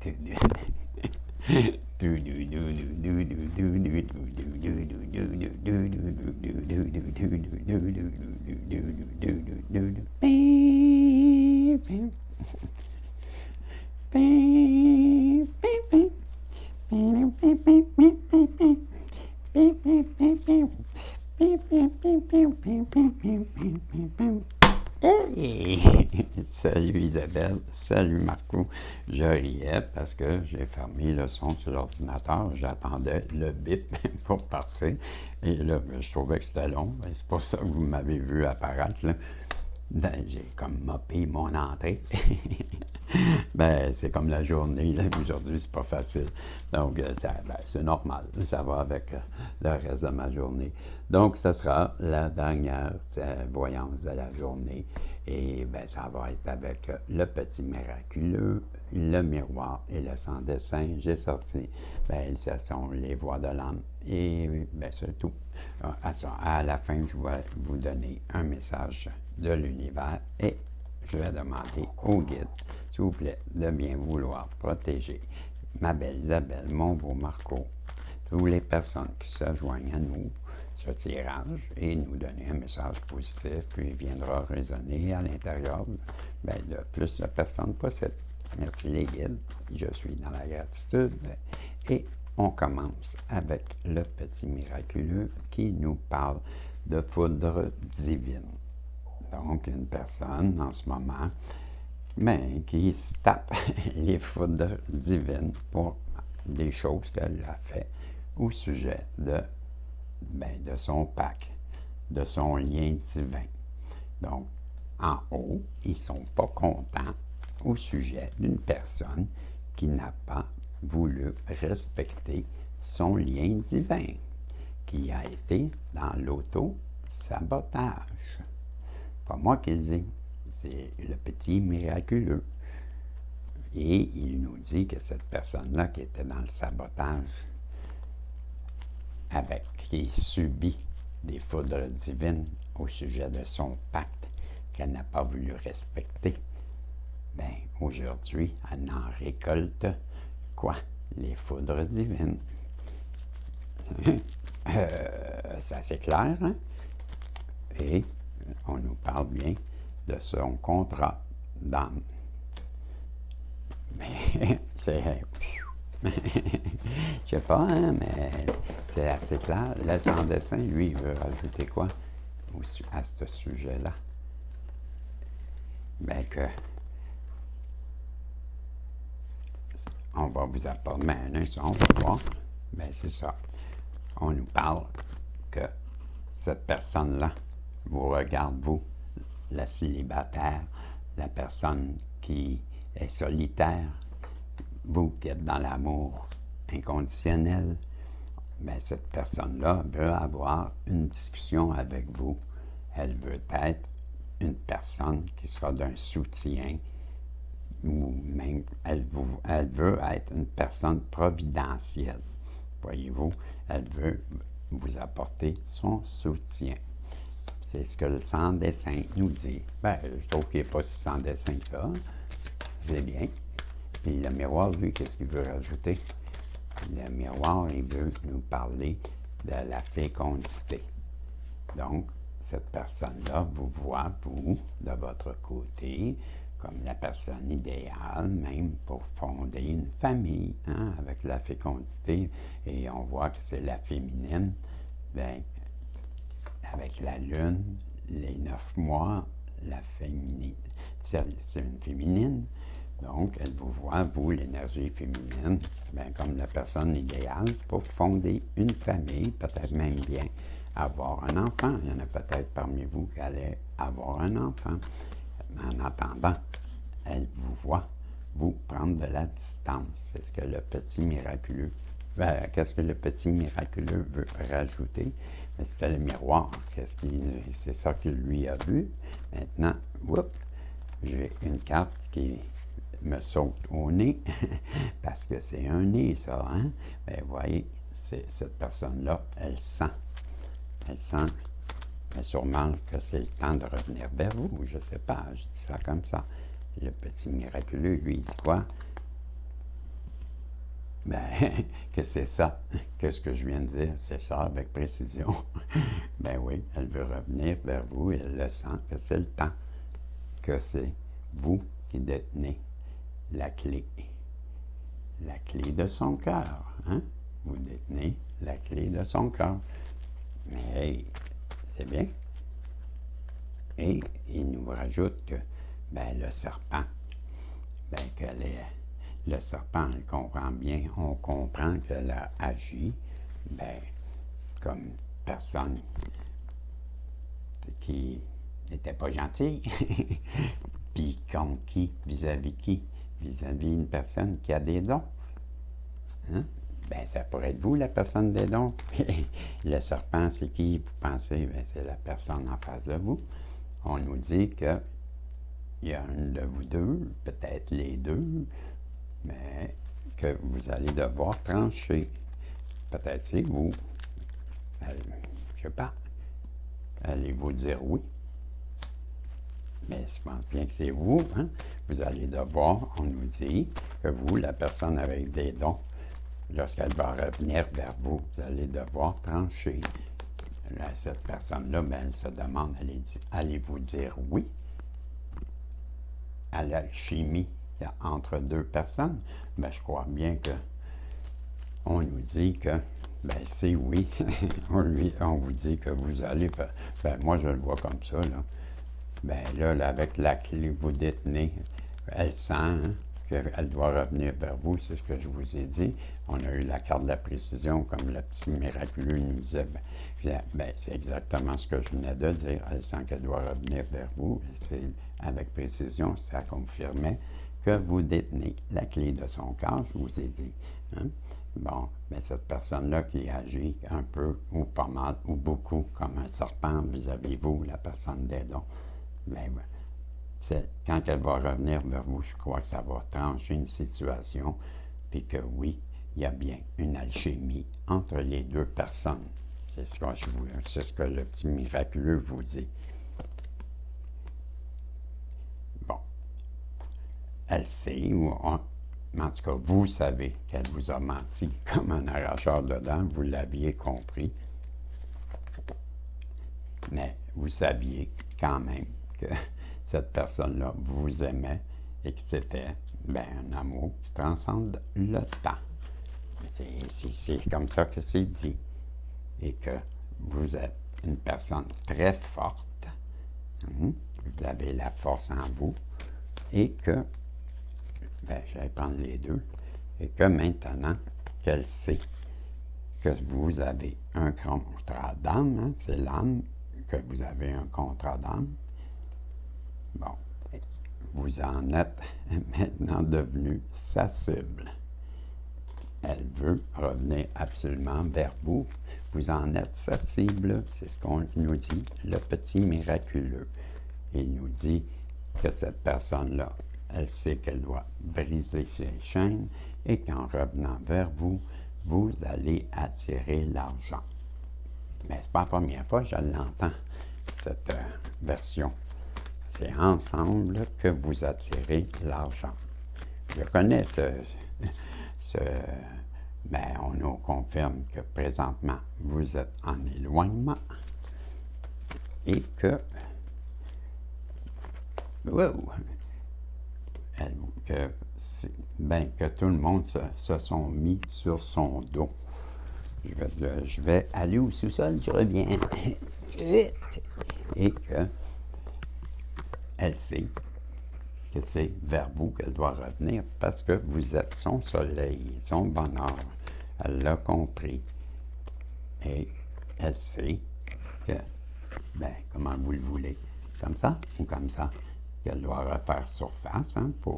Hey! Salut Isabelle, salut Marco. Je riais parce que j'ai fermé le son sur l'ordinateur. J'attendais le bip pour partir. Et là, je trouvais que c'était long. C'est pour ça que vous m'avez vu apparaître, là. Ben, j'ai comme mopé mon entrée. Ben, c'est comme la journée, là. Aujourd'hui, c'est pas facile. Donc, c'est normal. Ça va avec le reste de ma journée. Donc, ce sera la dernière voyance de la journée. Et ben, ça va être avec le petit miraculeux, le miroir et le sans dessin. J'ai sorti, ben, ce sont les voix de l'âme. Et ben, c'est tout. À la fin, je vais vous donner un message de l'univers et je vais demander au guide, s'il vous plaît, de bien vouloir protéger ma belle Isabelle, mon beau Marco, toutes les personnes qui se joignent à nous, ce tirage, et nous donner un message positif, puis il viendra résonner à l'intérieur de plus de personnes possible. Merci les guides, je suis dans la gratitude, et on commence avec le petit miraculeux qui nous parle de foudre divine. Donc, une personne en ce moment, mais qui se tape les foudres divines pour des choses qu'elle a fait au sujet de son pacte, de son lien divin. Donc, en haut, ils ne sont pas contents au sujet d'une personne qui n'a pas voulu respecter son lien divin, qui a été dans l'auto-sabotage. Pas moi qui le dis, c'est le petit miraculeux. Et il nous dit que cette personne-là qui était dans le sabotage, qui subit des foudres divines au sujet de son pacte qu'elle n'a pas voulu respecter, bien, aujourd'hui, elle en récolte quoi? Les foudres divines. C'est assez clair, hein? Et on nous parle bien de son contrat d'âme. Mais c'est... Je sais pas, hein, mais c'est assez clair. Le sans dessin, lui, il veut rajouter quoi à ce sujet-là? Bien que... On va vous apporter un instant, on va voir. Bien, c'est ça. On nous parle que cette personne-là vous regarde, vous, la célibataire, la personne qui est solitaire, vous qui êtes dans l'amour inconditionnel, bien, cette personne-là veut avoir une discussion avec vous. Elle veut être une personne qui sera d'un soutien, ou même elle veut être une personne providentielle. Voyez-vous, elle veut vous apporter son soutien. C'est ce que le sans dessin nous dit. Ben, je trouve qu'il n'est pas si sans dessin que ça. C'est bien. Puis le miroir, lui, qu'est-ce qu'il veut rajouter? Le miroir, il veut nous parler de la fécondité. Donc, cette personne-là vous voit, vous, de votre côté, comme la personne idéale, même pour fonder une famille, hein, avec la fécondité. Et on voit que c'est la féminine. Bien, avec la lune, les 9 mois, la féminine, c'est une féminine. Donc, elle vous voit, vous, l'énergie féminine, bien, comme la personne idéale pour fonder une famille, peut-être même bien avoir un enfant. Il y en a peut-être parmi vous qui allaient avoir un enfant. En attendant, elle vous voit, vous, prendre de la distance. C'est ce que le petit miraculeux... qu'est-ce que le petit miraculeux veut rajouter? C'était le miroir. C'est ça qu'il lui a vu. Maintenant, j'ai une carte qui me saute au nez, parce que c'est un nez, ça, hein? Bien, vous voyez, cette personne-là, elle sent, mais sûrement que c'est le temps de revenir vers vous, je ne sais pas, je dis ça comme ça. Le petit miraculeux, lui, il dit quoi? Ben, que c'est ça. Qu'est-ce que je viens de dire? C'est ça avec précision. Ben oui, elle veut revenir vers vous et elle le sent que c'est le temps, que c'est vous qui détenez la clé de son cœur. Hein? Vous détenez la clé de son cœur. Mais hey, c'est bien. Et il nous rajoute que ben, le serpent, ben, le serpent, on le comprend bien, on comprend qu'elle a agi ben, comme personne qui n'était pas gentille. Puis contre qui? Vis-à-vis qui? Vis-à-vis une personne qui a des dons. Hein? Ben, ça pourrait être vous, la personne des dons. Le serpent, c'est qui, vous pensez? Ben, c'est la personne en face de vous. On nous dit qu'il y a un de vous deux, peut-être les deux, mais que vous allez devoir trancher. Peut-être c'est vous. Je ne sais pas. Allez-vous dire oui? Mais je pense bien que c'est vous. Hein? Vous allez devoir, on nous dit, que vous, la personne avec des dons, lorsqu'elle va revenir vers vous, vous allez devoir trancher. Là, cette personne-là, ben, elle se demande, allez-vous dire oui à l'alchimie entre deux personnes? Ben, je crois bien que on nous dit que, ben, c'est oui. on vous dit que vous allez faire. Ben, moi, je le vois comme ça, là. Ben, là, avec la clé que vous détenez, elle sent hein, qu'elle doit revenir vers vous, c'est ce que je vous ai dit. On a eu la carte de la précision, comme le petit miraculeux nous disait. Ben, c'est exactement ce que je venais de dire. Elle sent qu'elle doit revenir vers vous. Avec précision, ça confirmait que vous détenez la clé de son corps, je vous ai dit. Hein? Bon, mais cette personne-là qui agit un peu, ou pas mal, ou beaucoup, comme un serpent vis-à-vis vous, la personne des dons, ben, quand elle va revenir vers vous, je crois que ça va trancher une situation, puis que oui, il y a bien une alchimie entre les deux personnes. C'est ce que le petit miraculeux vous dit. Bon, elle sait, en tout cas, vous savez qu'elle vous a menti comme un arracheur de dents, vous l'aviez compris. Mais vous saviez quand même que cette personne-là vous aimait et que c'était ben, un amour qui transcende le temps. C'est comme ça que c'est dit. Et que vous êtes une personne très forte. Vous avez la force en vous. Et que, ben, je vais prendre les deux. Et que maintenant qu'elle sait que vous avez un contrat d'âme, hein, c'est l'âme que vous avez un contrat d'âme, bon, vous en êtes maintenant devenu sa cible. Elle veut revenir absolument vers vous. Vous en êtes sa cible, c'est ce qu'on nous dit, le petit miraculeux. Il nous dit que cette personne-là, elle sait qu'elle doit briser ses chaînes et qu'en revenant vers vous, vous allez attirer l'argent. Mais ce n'est pas la première fois que je l'entends, cette version. C'est ensemble que vous attirez l'argent. Je connais ben, on nous confirme que présentement, vous êtes en éloignement et que, que tout le monde se sont mis sur son dos. Je vais aller au sous-sol, je reviens. Et que elle sait que c'est vers vous qu'elle doit revenir parce que vous êtes son soleil, son bonheur. Elle l'a compris. Et elle sait que, ben, comment vous le voulez, comme ça ou comme ça, qu'elle doit refaire surface hein, pour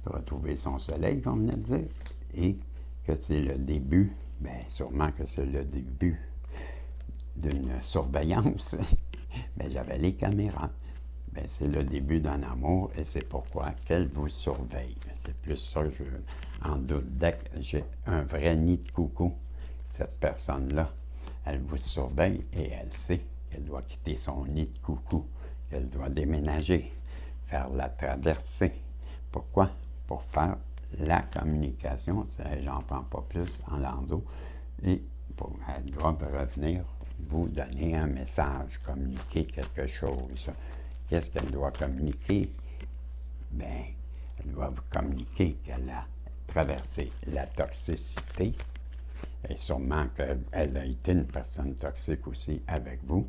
retrouver son soleil, comme on venait de dire. Et que c'est le début, bien sûrement que c'est le début d'une surveillance. Bien, j'avais les caméras. Bien, c'est le début d'un amour et c'est pourquoi qu'elle vous surveille. C'est plus ça que je en doute. Dès que j'ai un vrai nid de coucou, cette personne-là, elle vous surveille et elle sait qu'elle doit quitter son nid de coucou, qu'elle doit déménager, faire la traversée. Pourquoi? Pour faire la communication, j'en prends pas plus en landau, et elles doivent revenir vous donner un message, communiquer quelque chose. Qu'est-ce qu'elle doit communiquer? Bien, elle doit vous communiquer qu'elle a traversé la toxicité, et sûrement qu'elle a été une personne toxique aussi avec vous,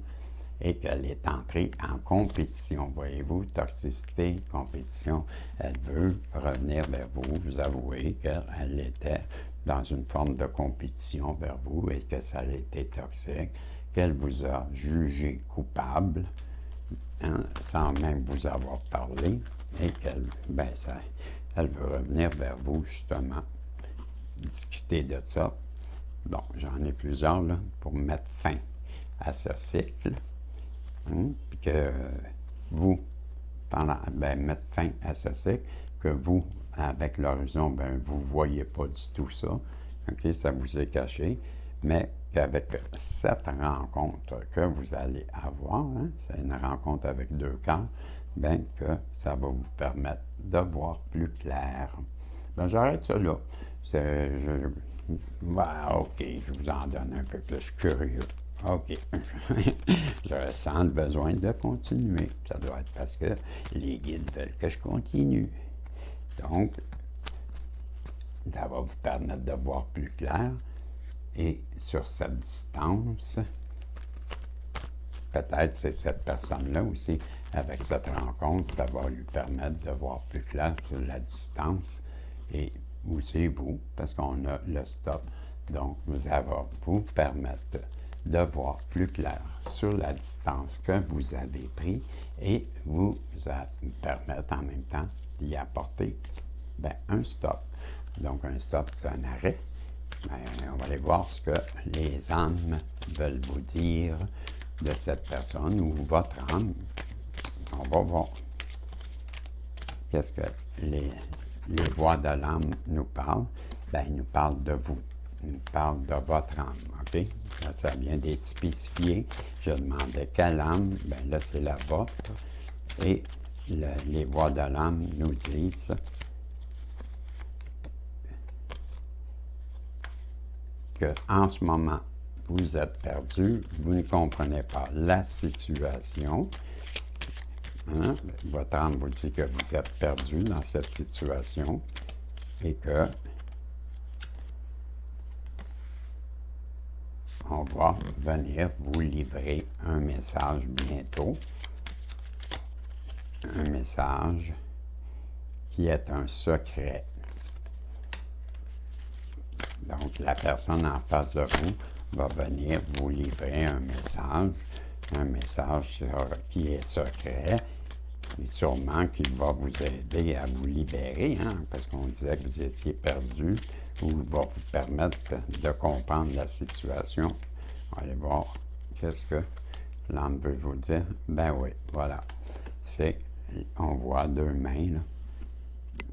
et qu'elle est entrée en compétition. Voyez-vous, toxicité, compétition, elle veut revenir vers vous, vous avouer qu'elle était dans une forme de compétition vers vous et que ça a été toxique, qu'elle vous a jugé coupable, hein, sans même vous avoir parlé, et qu'elle elle veut revenir vers vous, justement, discuter de ça. Bon, j'en ai plusieurs, là, pour mettre fin à ce cycle. Puis que vous, mettre fin à ce cycle, que vous, avec l'horizon, vous ne voyez pas du tout ça. OK, ça vous est caché, mais qu'avec cette rencontre que vous allez avoir, hein, c'est une rencontre avec deux cœurs, que ça va vous permettre de voir plus clair. J'arrête ça là. OK, je vous en donne un peu plus curieux. OK. Je ressens le besoin de continuer. Ça doit être parce que les guides veulent que je continue. Donc, ça va vous permettre de voir plus clair. Et sur cette distance, peut-être c'est cette personne-là aussi, avec cette rencontre, ça va lui permettre de voir plus clair sur la distance. Et aussi vous, parce qu'on a le stop. Donc, ça va vous permettre de voir plus clair sur la distance que vous avez pris et vous permettre en même temps d'y apporter un stop. Donc, un stop, c'est un arrêt. On va aller voir ce que les âmes veulent vous dire de cette personne ou votre âme. On va voir qu'est-ce que les voix de l'âme nous parlent. Ils nous parlent de vous. Ils nous parlent de votre âme. OK? Là, ça vient d'être spécifié. Je demandais quelle âme. Là, c'est la vôtre. Et les voix de l'âme nous disent qu'en ce moment, vous êtes perdu, vous ne comprenez pas la situation. Hein? Votre âme vous dit que vous êtes perdu dans cette situation et que on va venir vous livrer un message bientôt. Un message qui est un secret. Donc, la personne en face de vous va venir vous livrer un message qui est secret, et sûrement qu'il va vous aider à vous libérer, hein, parce qu'on disait que vous étiez perdu, ou va vous permettre de comprendre la situation. On va aller voir qu'est-ce que l'âme veut vous dire. Oui, voilà. On voit deux mains, là.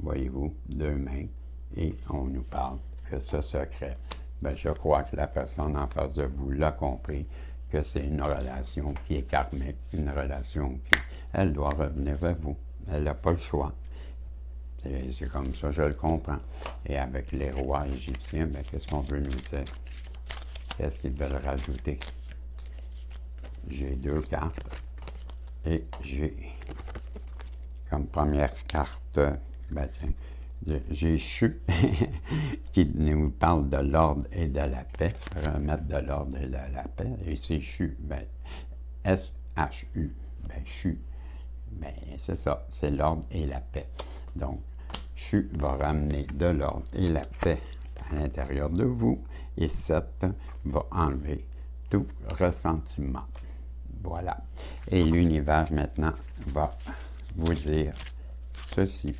Voyez-vous, deux mains, et on nous parle que ce secret, je crois que la personne en face de vous l'a compris, que c'est une relation qui est karmique, une relation qui, elle doit revenir vers vous. Elle n'a pas le choix. C'est comme ça, je le comprends. Et avec les rois égyptiens, qu'est-ce qu'on veut nous dire? Qu'est-ce qu'ils veulent rajouter? J'ai deux cartes et j'ai comme première carte, j'ai Shu qui nous parle de l'ordre et de la paix, remettre de l'ordre et de la paix, et c'est Shu, S-H-U, Shu, c'est ça, c'est l'ordre et la paix. Donc, Shu va ramener de l'ordre et la paix à l'intérieur de vous, et 7 va enlever tout ressentiment. Voilà. Et l'univers maintenant va vous dire ceci.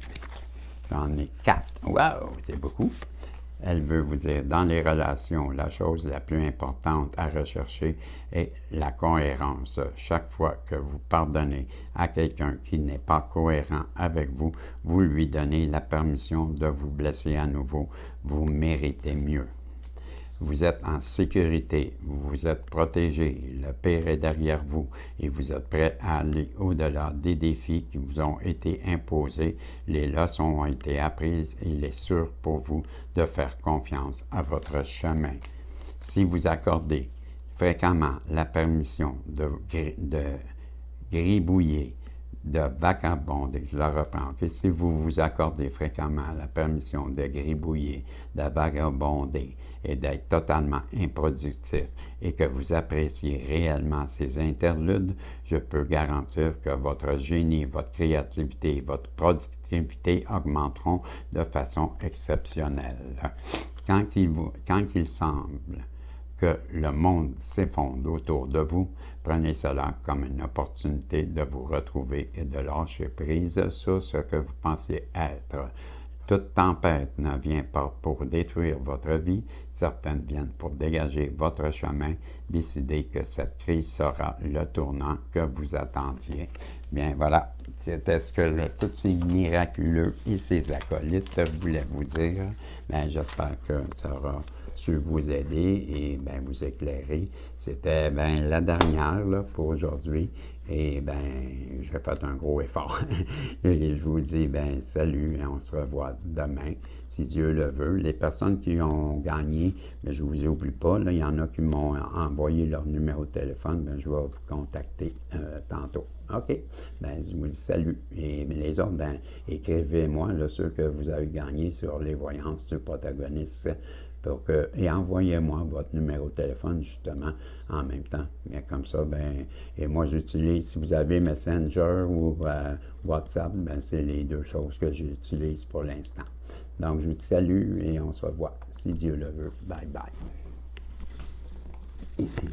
J'en ai 4. Wow, c'est beaucoup. Elle veut vous dire, dans les relations, la chose la plus importante à rechercher est la cohérence. Chaque fois que vous pardonnez à quelqu'un qui n'est pas cohérent avec vous, vous lui donnez la permission de vous blesser à nouveau. Vous méritez mieux. Vous êtes en sécurité, vous êtes protégé, le Père est derrière vous et vous êtes prêt à aller au-delà des défis qui vous ont été imposés. Les leçons ont été apprises et il est sûr pour vous de faire confiance à votre chemin. Si vous accordez fréquemment la permission de gribouiller, de vagabonder, je le reprends, okay? Si vous vous accordez fréquemment la permission de gribouiller, de vagabonder et d'être totalement improductif et que vous appréciez réellement ces interludes, je peux garantir que votre génie, votre créativité, votre productivité augmenteront de façon exceptionnelle. Quand il semble que le monde s'effondre autour de vous, prenez cela comme une opportunité de vous retrouver et de lâcher prise sur ce que vous pensez être. Toute tempête ne vient pas pour détruire votre vie, certaines viennent pour dégager votre chemin. Décidez que cette crise sera le tournant que vous attendiez. Bien voilà, c'était ce que tous ces miraculeux et ces acolytes voulaient vous dire. Bien, j'espère que ça aura su vous aider et bien, vous éclairer. C'était bien la dernière là, pour aujourd'hui. Et bien, j'ai fait un gros effort. Et je vous dis, bien, salut et on se revoit demain, si Dieu le veut. Les personnes qui ont gagné, bien, je ne vous oublie pas, là, il y en a qui m'ont envoyé leur numéro de téléphone, bien, je vais vous contacter tantôt. OK? Bien, je vous dis salut. Et les autres, bien, écrivez-moi, là, ceux que vous avez gagnés sur les voyances du protagoniste. Et envoyez-moi votre numéro de téléphone, justement, en même temps. Mais comme ça, ben, et moi, j'utilise, si vous avez Messenger ou WhatsApp, ben, c'est les deux choses que j'utilise pour l'instant. Donc, je vous dis salut et on se revoit, si Dieu le veut. Bye bye. Ici.